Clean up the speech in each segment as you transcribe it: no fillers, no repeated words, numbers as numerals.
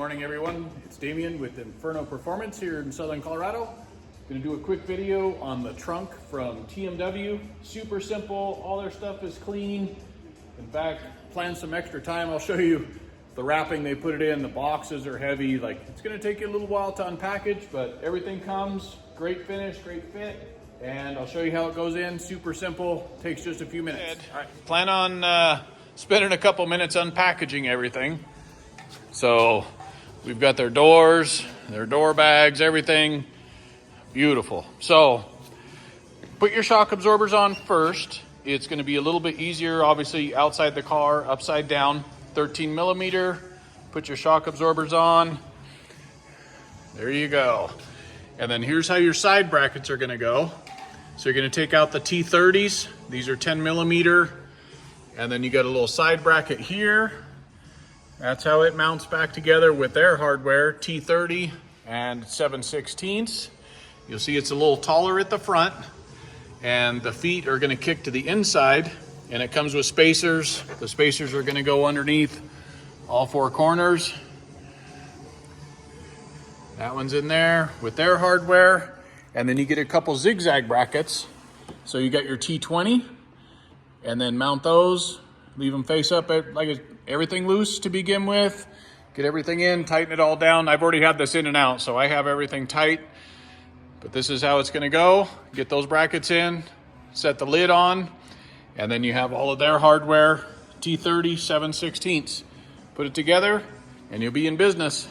morning, everyone. It's Damien with Inferno Performance here in Southern Colorado. Going to do a quick video on the trunk from TMW. Super simple. All their stuff is clean. In fact, plan some extra time. I'll show you the wrapping they put it in. The boxes are heavy. It's going to take you a little while to unpackage, but everything comes. Great finish, great fit. And I'll show you how it goes in. Super simple. Takes just a few minutes. All right. Plan on spending a couple minutes unpackaging everything. So we've got their doors, their door bags, everything. Beautiful. So put your shock absorbers on first. It's going to be a little bit easier, obviously, outside the car, upside down. 13 millimeter. Put your shock absorbers on. There you go. And then here's how your side brackets are going to go. So you're going to take out the T30s. These are 10 millimeter. And then you got a little side bracket here. That's how it mounts back together with their hardware, T30 and 7/16. You'll see it's a little taller at the front, and the feet are going to kick to the inside, and it comes with spacers. The spacers are going to go underneath all four corners. That one's in there with their hardware, and then you get a couple zigzag brackets. So you got your T20, and then mount those, leave them face up everything loose to begin with. Get everything in, tighten it all down. I've already had this in and out, so I have everything tight. But this is how it's gonna go. Get those brackets in, set the lid on, and then you have all of their hardware, T30, 7/16. Put it together, and you'll be in business.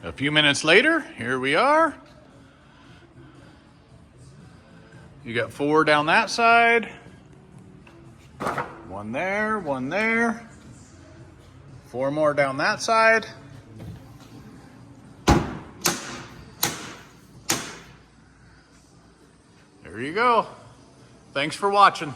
A few minutes later, here we are. You got 4 down that side. One there, one there. 4 more down that side. There you go. Thanks for watching.